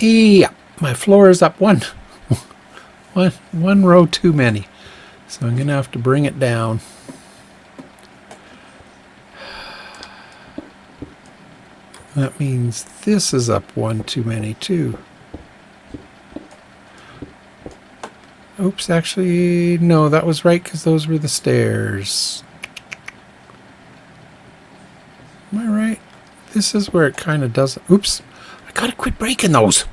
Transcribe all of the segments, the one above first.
Yeah, my floor is up one row too many. So I'm going to have to bring it down. That means this is up one too many too. Oops, actually, no, that was right because those were the stairs. Am I right? This is where it kind of does. Oops, I gotta quit breaking those.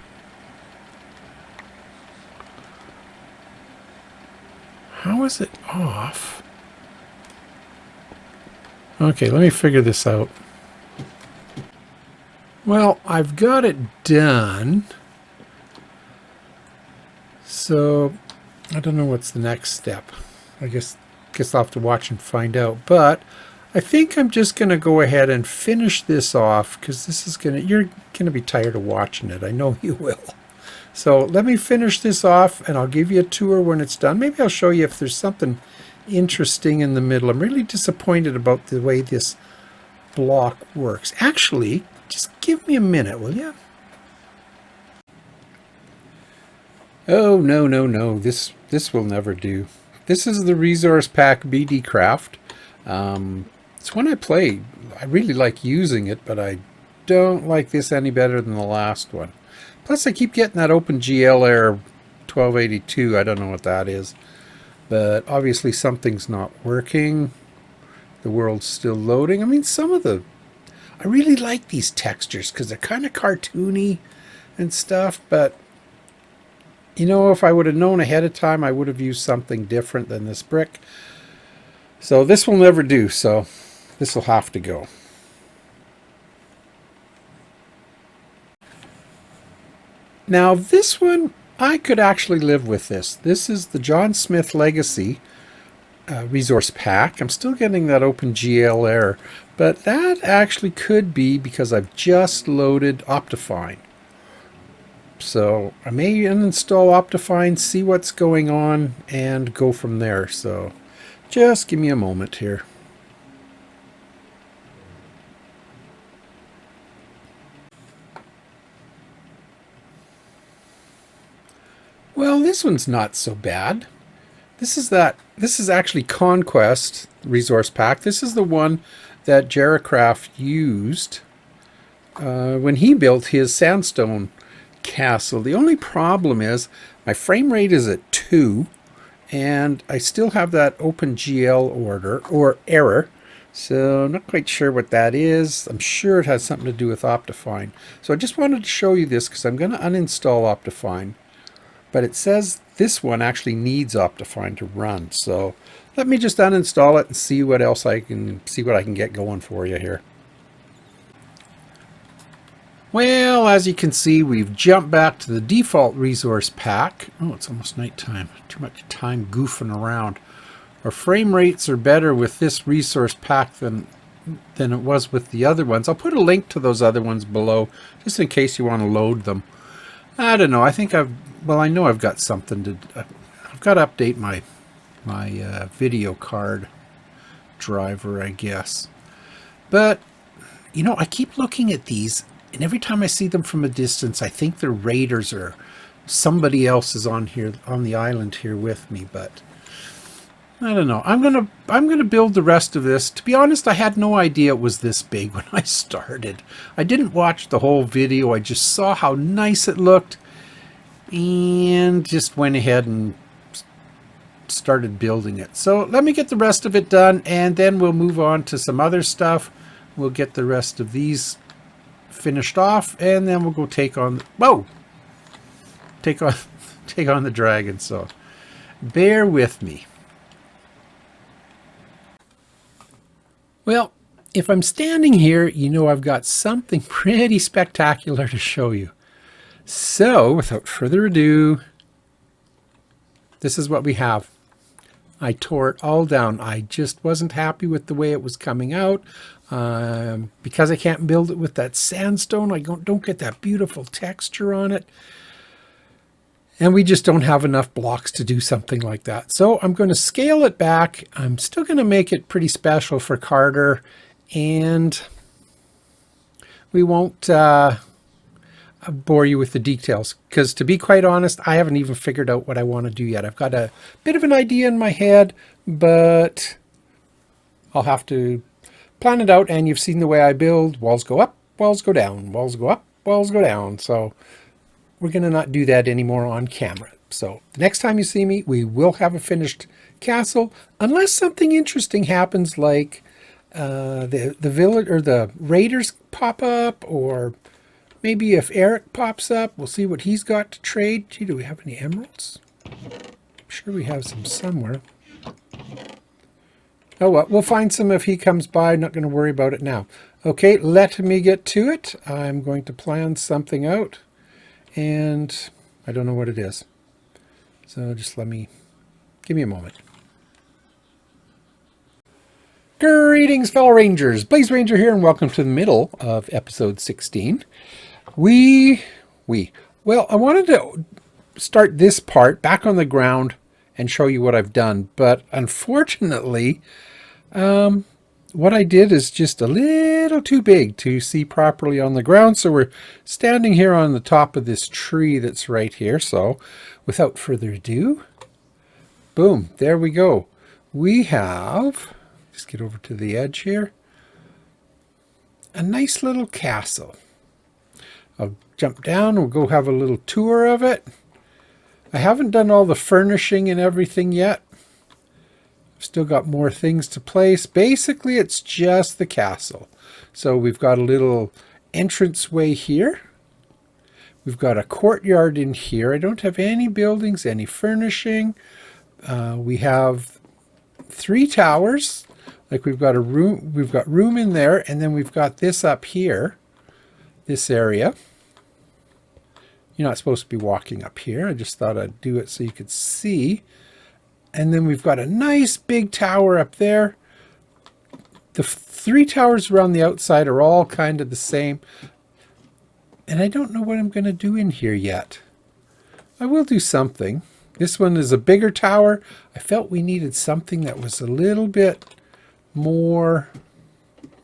How is it off? Okay, let me figure this out. Well, I've got it done. So I don't know what's the next step. I guess I'll have to watch and find out. But I think I'm just going to go ahead and finish this off because this is you're going to be tired of watching it. I know you will. So let me finish this off and I'll give you a tour when it's done. Maybe I'll show you if there's something interesting in the middle. I'm really disappointed about the way this block works. Actually, just give me a minute, will you? Oh, no. This will never do. This is the Resource Pack BD Craft. It's one I play. I really like using it, but I don't like this any better than the last one. Plus, I keep getting that OpenGL error 1282. I don't know what that is. But obviously something's not working. The world's still loading. I mean, I really like these textures because they're kind of cartoony and stuff, but you know, if I would have known ahead of time, I would have used something different than this brick. So this will never do, so this will have to go. Now this one, I could actually live with this. This is the John Smith Legacy Resource Pack. I'm still getting that OpenGL error, but that actually could be because I've just loaded Optifine. So I may uninstall Optifine, see what's going on, and go from there. So just give me a moment here. Well, this one's not so bad. This is actually Conquest Resource Pack. This is the one that Jarracraft used when he built his sandstone castle. The only problem is my frame rate is at 2 and I still have that OpenGL error. So I'm not quite sure what that is. I'm sure it has something to do with Optifine. So I just wanted to show you this because I'm going to uninstall Optifine. But it says this one actually needs Optifine to run. So let me just uninstall it and see what else I can get going for you here. Well, as you can see, we've jumped back to the default resource pack. Oh, it's almost nighttime. Too much time goofing around. Our frame rates are better with this resource pack than it was with the other ones. I'll put a link to those other ones below, just in case you want to load them. I don't know. I know I've got something to. I've got to update my video card driver, I guess. But you know, I keep looking at these, and every time I see them from a distance, I think they're raiders or somebody else is on the island here with me. But I don't know. I'm gonna build the rest of this. To be honest, I had no idea it was this big when I started. I didn't watch the whole video. I just saw how nice it looked and just went ahead and started building it. So let me get the rest of it done, and then we'll move on to some other stuff. We'll get the rest of these finished off, and then we'll go take on the dragon. So bear with me. Well, if I'm standing here, you know I've got something pretty spectacular to show you. So, without further ado, this is what we have. I tore it all down. I just wasn't happy with the way it was coming out. Because I can't build it with that sandstone, I don't get that beautiful texture on it. And we just don't have enough blocks to do something like that. So I'm going to scale it back. I'm still going to make it pretty special for Carter. And we won't... bore you with the details, because to be quite honest, I haven't even figured out what I want to do yet. I've got a bit of an idea in my head, but I'll have to plan it out. And you've seen the way I build. Walls go up, walls go down, walls go up, walls go down. So we're going to not do that anymore on camera. So the next time you see me, we will have a finished castle, unless something interesting happens, like the village or the raiders pop up, or maybe if Eric pops up, we'll see what he's got to trade. Gee, do we have any emeralds? I'm sure we have some somewhere. Oh well, we'll find some if he comes by. Not going to worry about it now. Okay, let me get to it. I'm going to plan something out, and I don't know what it is. So just give me a moment. Greetings, fellow Rangers. Blaze Ranger here, and welcome to the middle of episode 16. Well, I wanted to start this part back on the ground and show you what I've done, but unfortunately, what I did is just a little too big to see properly on the ground. So we're standing here on the top of this tree that's right here. So without further ado, boom, there we go. We have, just get over to the edge here, a nice little castle. I'll jump down, we'll go have a little tour of it. I haven't done all the furnishing and everything yet. I've still got more things to place. Basically, it's just the castle. So we've got a little entranceway here. We've got a courtyard in here. I don't have any buildings, any furnishing. We have 3 towers. Like we've got room in there, and then we've got this up here, this area. You're not supposed to be walking up here. I just thought I'd do it so you could see. And then we've got a nice big tower up there. The 3 towers around the outside are all kind of the same. And I don't know what I'm going to do in here yet. I will do something. This one is a bigger tower. I felt we needed something that was a little bit more,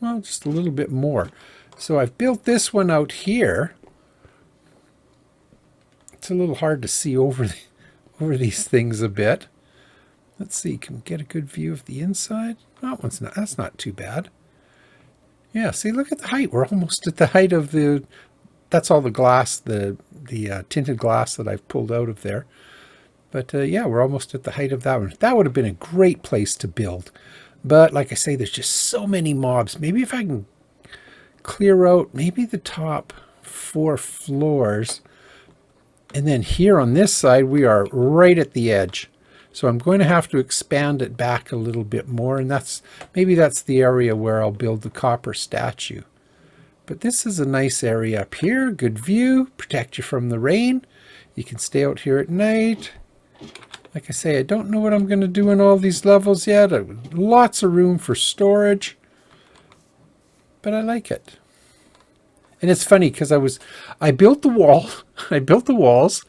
well, just a little bit more. So I've built this one out here. It's a little hard to see over these things a bit. Let's see, can we get a good view of the inside? That's not too bad. Yeah, see, look at the height. We're almost at the height of that's all the glass, the tinted glass that I've pulled out of there. But yeah, we're almost at the height of that one. That would have been a great place to build. But like I say, there's just so many mobs. Maybe if I can clear out maybe the top 4 floors. And then here on this side, we are right at the edge. So I'm going to have to expand it back a little bit more. And maybe that's the area where I'll build the copper statue. But this is a nice area up here. Good view. Protect you from the rain. You can stay out here at night. Like I say, I don't know what I'm going to do in all these levels yet. Lots of room for storage. But I like it. And it's funny because I built the wall. I built the walls.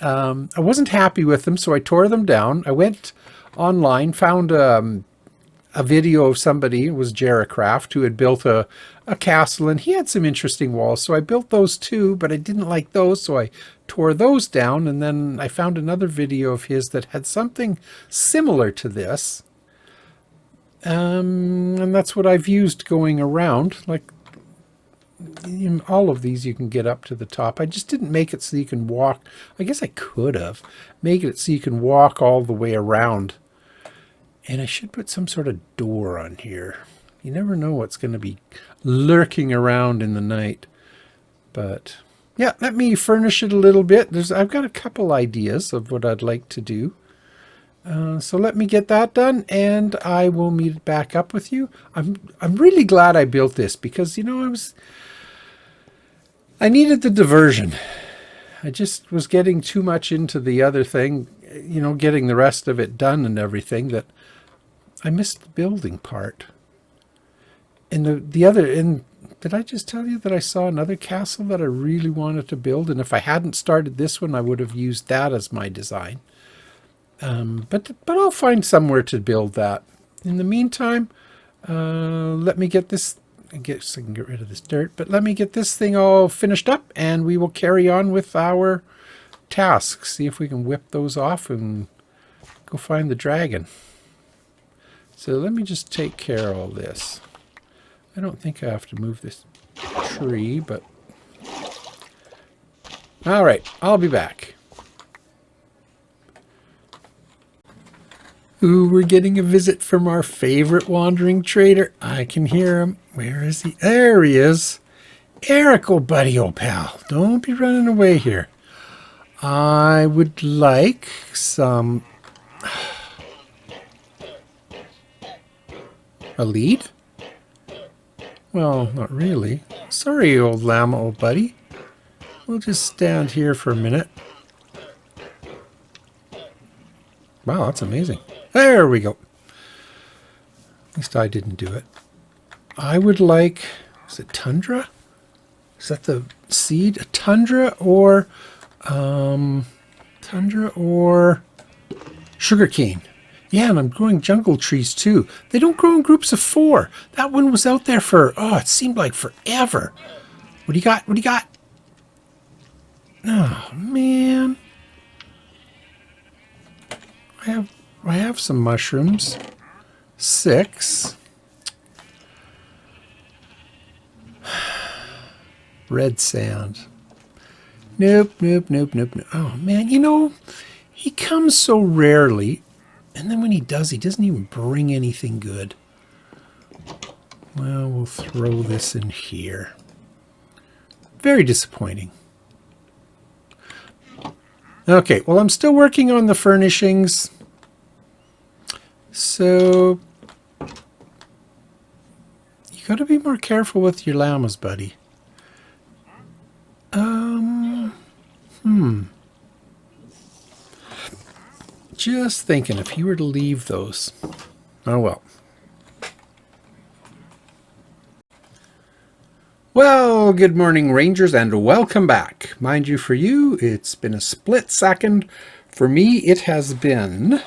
I wasn't happy with them, so I tore them down. I went online, found a video of somebody, it was Jericraft, who had built a castle, and he had some interesting walls. So I built those too, but I didn't like those, so I tore those down. And then I found another video of his that had something similar to this. And that's what I've used going around. Like, in all of these you can get up to the top. I just didn't make it so you can walk. I guess I could have made it so you can walk all the way around. And I should put some sort of door on here. You never know what's going to be lurking around in the night. But yeah, let me furnish it a little bit. I've got a couple ideas of what I'd like to do. So let me get that done, and I will meet back up with you. I'm really glad I built this because, you know, I needed the diversion. I just was getting too much into the other thing, you know, getting the rest of it done and everything, that I missed the building part. And did I just tell you that I saw another castle that I really wanted to build? And if I hadn't started this one, I would have used that as my design. But I'll find somewhere to build that. In the meantime, let me get this I guess I can get rid of this dirt, but let me get this thing all finished up and we will carry on with our tasks. See if we can whip those off and go find the dragon. So let me just take care of all this. I don't think I have to move this tree, but... all right, I'll be back. Ooh, we're getting a visit from our favorite wandering trader. I can hear him. Where is he? There he is. Eric, old buddy, old pal. Don't be running away here. I would like some... a lead? Well, not really. Sorry, old llama, old buddy. We'll just stand here for a minute. Wow, that's amazing. There we go. At least I didn't do it. I would like... is it tundra? Is that the seed? A tundra or... tundra or... sugarcane. Yeah, and I'm growing jungle trees too. They don't grow in groups of 4. That one was out there for... oh, it seemed like forever. What do you got? What do you got? Oh, man. I have some mushrooms. 6. Red sand. Nope, nope, nope, nope, nope. Oh, man, you know, he comes so rarely, and then when he does, he doesn't even bring anything good. Well, we'll throw this in here. Very disappointing. Okay, well, I'm still working on the furnishings. So, you got to be more careful with your llamas, buddy. Just thinking, if you were to leave those. Oh, well. Well, good morning, Rangers, and welcome back. Mind you, for you, it's been a split second. For me, it has been...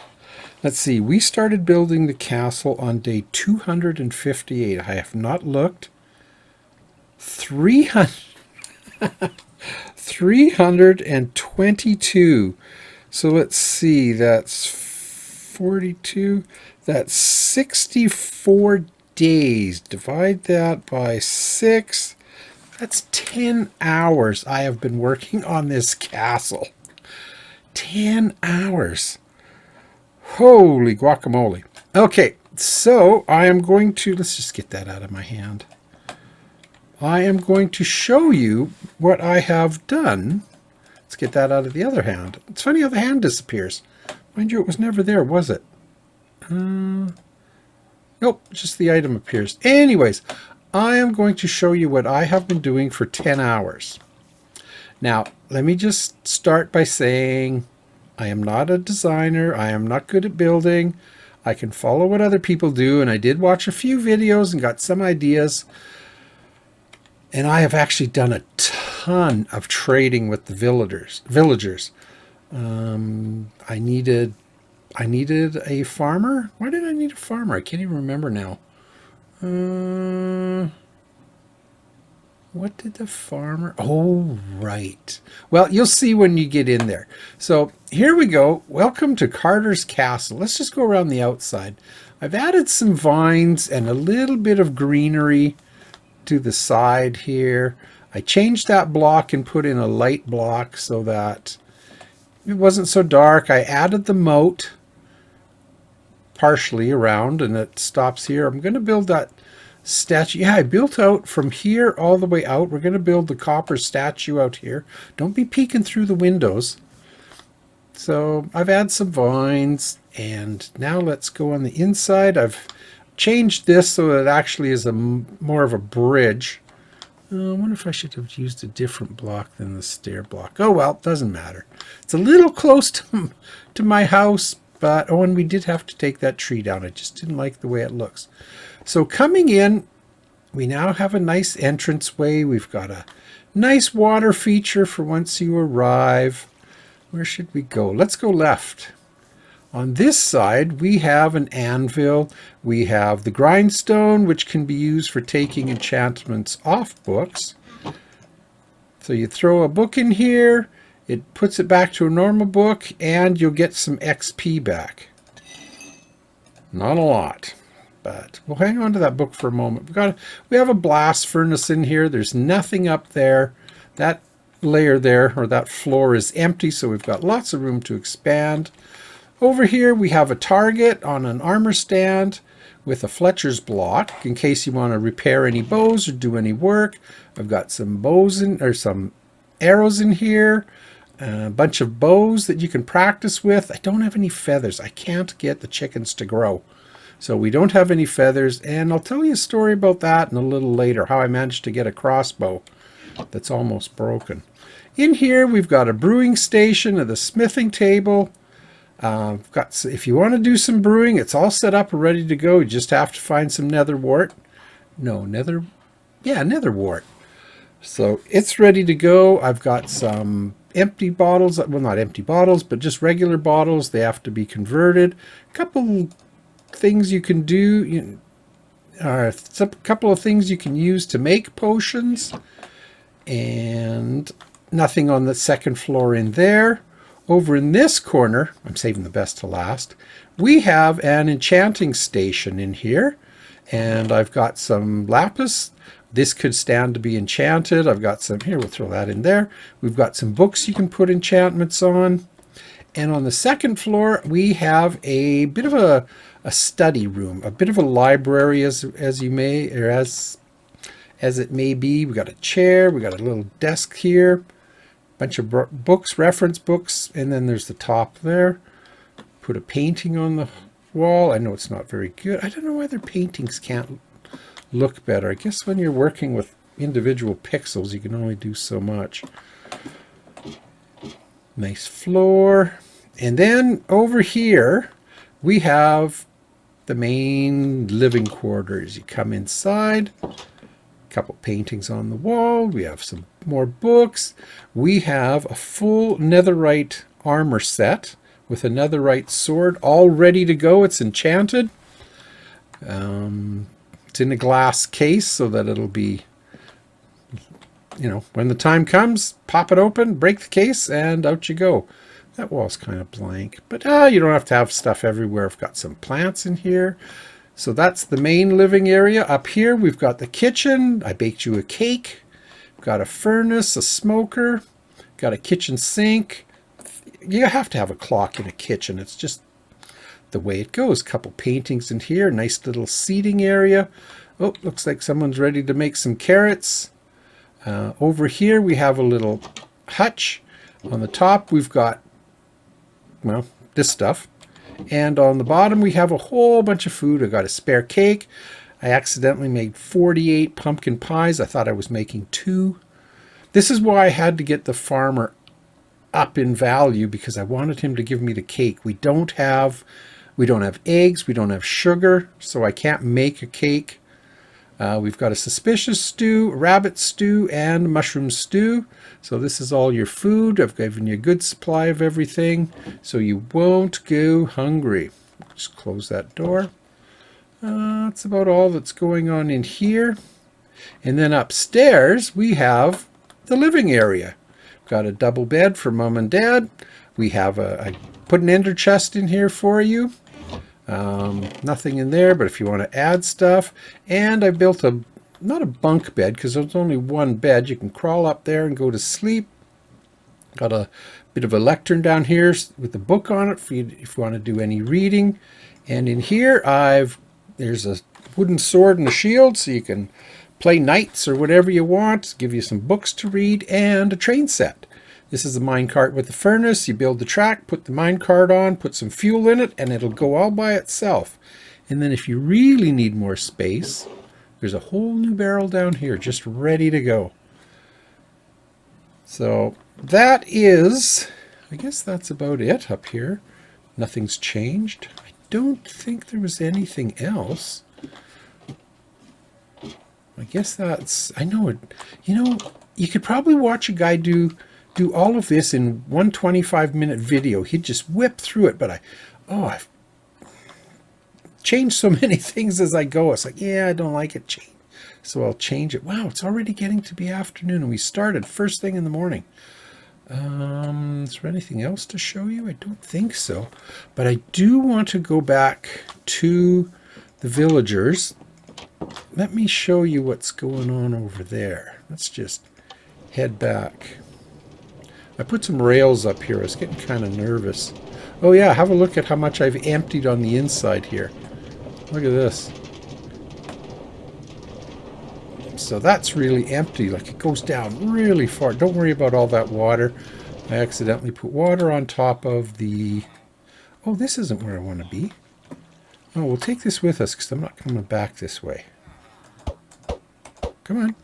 let's see, we started building the castle on day 258. I have not looked. 322. So let's see, that's 42. That's 64 days. Divide that by 6. That's 10 hours I have been working on this castle. 10 hours. Holy guacamole. Okay, so I am going to... let's just get that out of my hand. I am going to show you what I have done. Let's get that out of the other hand. It's funny how the hand disappears. Mind you, it was never there, was it? Nope, just the item appears. Anyways, I am going to show you what I have been doing for 10 hours. Now, let me just start by saying I am not a designer. I am not good at building. I can follow what other people do, and I did watch a few videos and got some ideas. And I have actually done a ton of trading with the villagers. I needed a farmer. Why did I need a farmer? I can't even remember now. What did the farmer... oh, right. Well, you'll see when you get in there. So here we go. Welcome to Carter's Castle. Let's just go around the outside. I've added some vines and a little bit of greenery to the side here. I changed that block and put in a light block so that it wasn't so dark. I added the moat partially around and it stops here. I'm going to build that statue. Yeah, I built out from here all the way out. We're going to build the copper statue out here. Don't be peeking through the windows. So I've added some vines, and now let's go on the inside. I've changed this so that it actually is more of a bridge. I wonder if I should have used a different block than the stair block. Oh well, doesn't matter. It's a little close to my house, but oh, and we did have to take that tree down. I just didn't like the way it looks. So coming in, we now have a nice entranceway. We've got a nice water feature for once you arrive. Where should we go? Let's go left. On this side, we have an anvil. We have the grindstone, which can be used for taking enchantments off books. So you throw a book in here, it puts it back to a normal book, and you'll get some XP back. Not a lot, but we'll hang on to that book for a moment. We have a blast furnace in here. There's nothing up there. That layer there, or that floor, is empty, so we've got lots of room to expand. Over here we have a target on an armor stand with a Fletcher's block in case you want to repair any bows or do any work. I've got some bows or some arrows in here, a bunch of bows that you can practice with. I don't have any feathers. I can't get the chickens to grow. So we don't have any feathers, and I'll tell you a story about that in a little later, how I managed to get a crossbow that's almost broken. In here we've got a brewing station and a smithing table. If you want to do some brewing, it's all set up and ready to go. You just have to find some nether wart. Nether wart. So it's ready to go. I've got some empty bottles, well, not empty bottles, but just regular bottles. They have to be converted. A couple things you can do, a couple of things you can use to make potions, and nothing on the second floor in there. Over in this corner, I'm saving the best to last, we have an enchanting station in here, and I've got some lapis. This could stand to be enchanted. I've got some here, we'll throw that in there. We've got some books you can put enchantments on. And on the second floor, we have a bit of a study room, a bit of a library as it may be. We got a chair, we got a little desk here, bunch of books, reference books, and then there's the top there. Put a painting on the wall. I know it's not very good. I don't know why their paintings can't look better. I guess when you're working with individual pixels, you can only do so much. Nice floor. And then over here, we have the main living quarters. You come inside. Couple paintings on the wall. We have some more books. We have a full netherite armor set with a netherite sword all ready to go. It's enchanted. It's in a glass case so that it'll be, when the time comes, pop it open, break the case, and out you go. That wall's kind of blank, but you don't have to have stuff everywhere. I've got some plants in here. So that's the main living area. Up here, we've got the kitchen. I baked you a cake. We've got a furnace, a smoker, got a kitchen sink. You have to have a clock in a kitchen. It's just the way it goes. Couple paintings in here. Nice little seating area. Oh, looks like someone's ready to make some carrots. Over here, we have a little hutch. On the top, we've got, this stuff. And on the bottom, we have a whole bunch of food. I got a spare cake. I accidentally made 48 pumpkin pies. I thought I was making 2. This is why I had to get the farmer up in value, because I wanted him to give me the cake. We don't have eggs. We don't have sugar, so I can't make a cake. We've got a suspicious stew, rabbit stew, and mushroom stew. So this is all your food. I've given you a good supply of everything, so you won't go hungry. Just close that door. That's about all that's going on in here. And then upstairs, we have the living area. We've got a double bed for Mom and Dad. We have I put an ender chest in here for you. Nothing in there, but if you want to add stuff. And I built not a bunk bed, because there's only one bed. You can crawl up there and go to sleep. Got a bit of a lectern down here with a book on it for you if you want to do any reading. And in here, there's a wooden sword and a shield, so you can play knights or whatever you want. Give you some books to read, and a train set. This is a minecart with a furnace. You build the track, put the minecart on, put some fuel in it, and it'll go all by itself. And then if you really need more space, there's a whole new barrel down here just ready to go. So that is, I guess that's about it up here. Nothing's changed. I don't think there was anything else. I guess I know it. You could probably watch a guy do all of this in one 25-minute video. He'd just whip through it, but Oh, I've changed so many things as I go. It's like, yeah, I don't like it. Change. So I'll change it. Wow, it's already getting to be afternoon, and we started first thing in the morning. Is there anything else to show you? I don't think so. But I do want to go back to the villagers. Let me show you what's going on over there. Let's just head back. I put some rails up here. I was getting kind of nervous. Oh yeah, have a look at how much I've emptied on the inside here. Look at this. So that's really empty, like it goes down really far. Don't worry about all that water. I accidentally put water on top of the... Oh, this isn't where I want to be. Oh, we'll take this with us because I'm not coming back this way. Come on.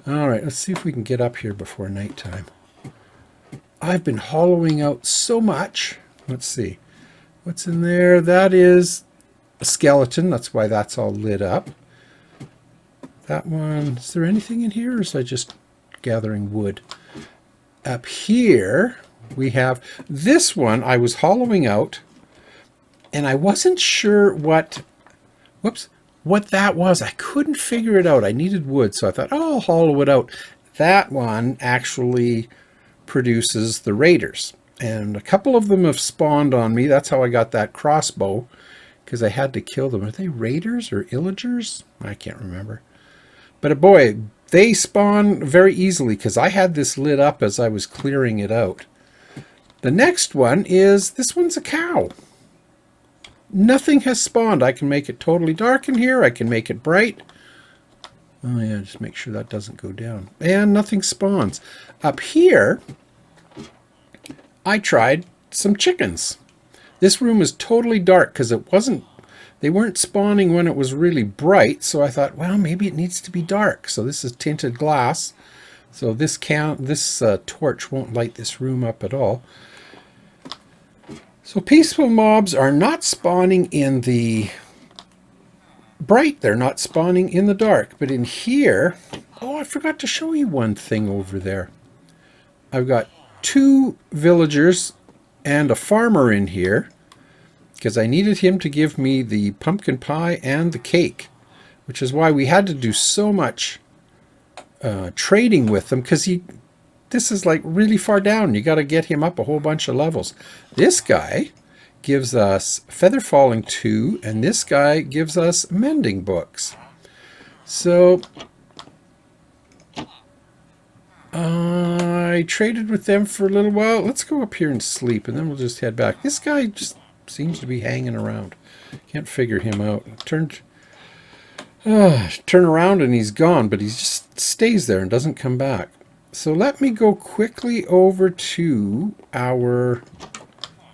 All right, let's see if we can get up here before nighttime. I've been hollowing out so much. Let's see. What's in there? That is a skeleton. That's why that's all lit up. That one. Is there anything in here, or is I just gathering wood? Up here, we have this one. I was hollowing out, and I wasn't sure what that was. I couldn't figure it out. I needed wood, so I thought, oh, I'll hollow it out. That one actually produces the raiders, and a couple of them have spawned on me. That's how I got that crossbow, because I had to kill them. Are they raiders or illagers? I can't remember. But boy, they spawn very easily because I had this lit up as I was clearing it out. The next one is, this one's a cow. Nothing has spawned. I can make it totally dark in here. I can make it bright. Oh yeah, just make sure that doesn't go down. And nothing spawns. Up here, I tried some chickens. This room is totally dark because they weren't spawning when it was really bright, so I thought, well, maybe it needs to be dark. So this is tinted glass. So this torch won't light this room up at all. So peaceful mobs are not spawning in the bright. They're not spawning in the dark. But in here, oh, I forgot to show you one thing over there. I've got 2 villagers and a farmer in here, because I needed him to give me the pumpkin pie and the cake, which is why we had to do so much trading with them, because this is like really far down. You got to get him up a whole bunch of levels. This guy gives us feather falling 2, and this guy gives us mending books. So I traded with them for a little while. Let's go up here and sleep, and then we'll just head back. This guy just seems to be hanging around. Can't figure him out. Turn around and he's gone, but he just stays there and doesn't come back. So let me go quickly over to our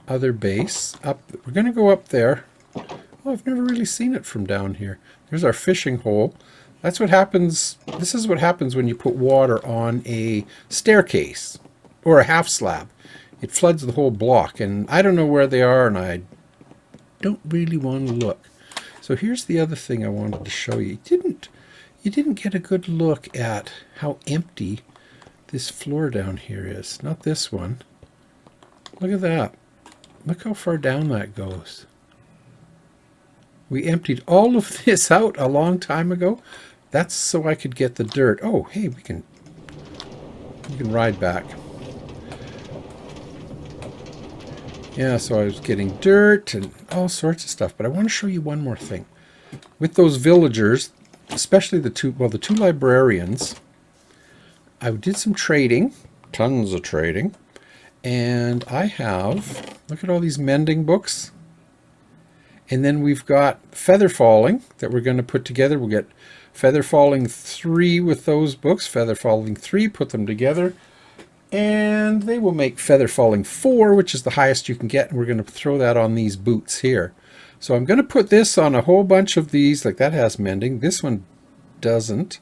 other base. We're going to go up there. Oh, I've never really seen it from down here. There's our fishing hole. That's what happens. This is what happens when you put water on a staircase or a half slab. It floods the whole block, and I don't know where they are, and I don't really want to look. So here's the other thing I wanted to show you. You didn't get a good look at how empty this floor down here is. Not this one. Look at that. Look how far down that goes. We emptied all of this out a long time ago. That's so I could get the dirt. Oh, hey, we can ride back. Yeah, so I was getting dirt and all sorts of stuff. But I want to show you one more thing. With those villagers, especially the two librarians, I did some trading, tons of trading. And I have, look at all these mending books. And then we've got feather falling that we're going to put together. We'll get feather falling 3 with those books, feather falling 3, put them together. And they will make feather falling 4, which is the highest you can get. And we're going to throw that on these boots here. So I'm going to put this on a whole bunch of these. Like that has mending. This one doesn't.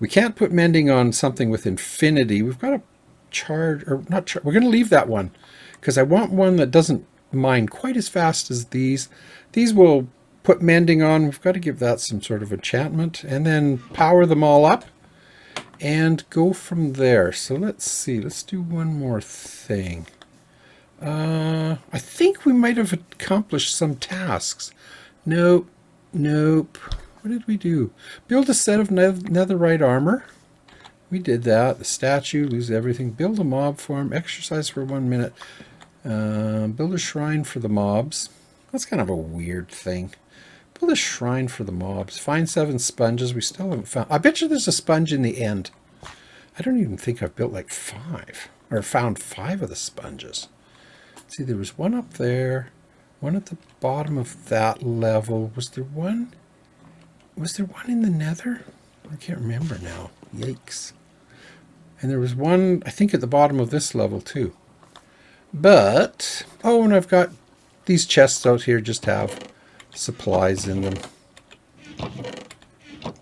We can't put mending on something with infinity. We've got to charge, or not charge. We're going to leave that one because I want one that doesn't mine quite as fast as these. These will put mending on. We've got to give that some sort of enchantment and then power them all up and go from there. So let's see. Let's do one more thing. I think we might have accomplished some tasks. Nope. Nope. What did we do? Build a set of netherite armor. We did that. The statue, lose everything. Build a mob farm. Exercise for 1 minute. Build a shrine for the mobs. That's kind of a weird thing. Build a shrine for the mobs. Find 7 sponges. We still haven't found... I bet you there's a sponge in the end. I don't even think I've built like 5. Or found 5 of the sponges. See, there was one up there. One at the bottom of that level. Was there one? Was there one in the nether? I can't remember now. Yikes. And there was one, I think, at the bottom of this level too. But, oh, and I've got these chests out here just have supplies in them.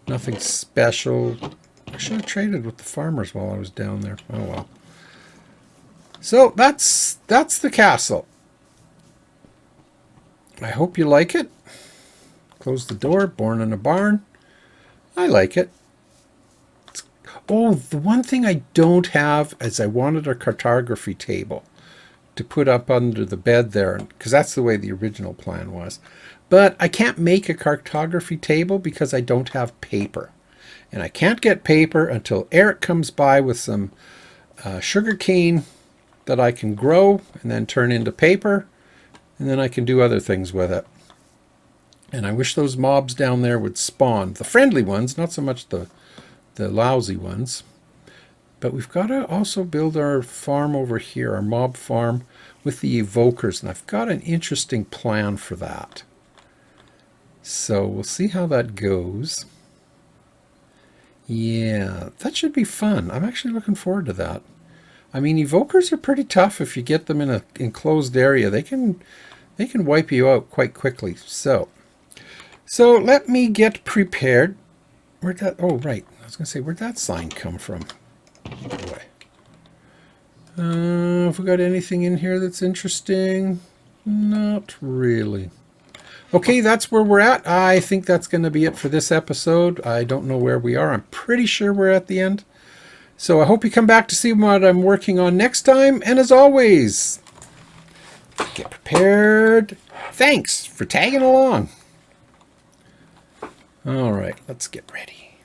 Nothing special. I should have traded with the farmers while I was down there. Oh well. So that's the castle. I hope you like it. Close the door. Born in a barn. I like it. Oh, the one thing I don't have is I wanted a cartography table to put up under the bed there, because that's the way the original plan was. But I can't make a cartography table because I don't have paper. And I can't get paper until Eric comes by with some sugar cane that I can grow and then turn into paper. And then I can do other things with it. And I wish those mobs down there would spawn. The friendly ones, not so much the lousy ones. But we've got to also build our farm over here, our mob farm with the evokers. And I've got an interesting plan for that. So we'll see how that goes. Yeah, that should be fun. I'm actually looking forward to that. I mean, evokers are pretty tough if you get them in an enclosed area. They can wipe you out quite quickly. So let me get prepared. Where'd that? Oh, right. I was going to say, where'd that sign come from? Boy. Have we got anything in here that's interesting? Not really. Okay, that's where we're at. I think that's going to be it for this episode. I don't know where we are. I'm pretty sure we're at the end. So I hope you come back to see what I'm working on next time. And as always, get prepared. Thanks for tagging along. All right, let's get ready.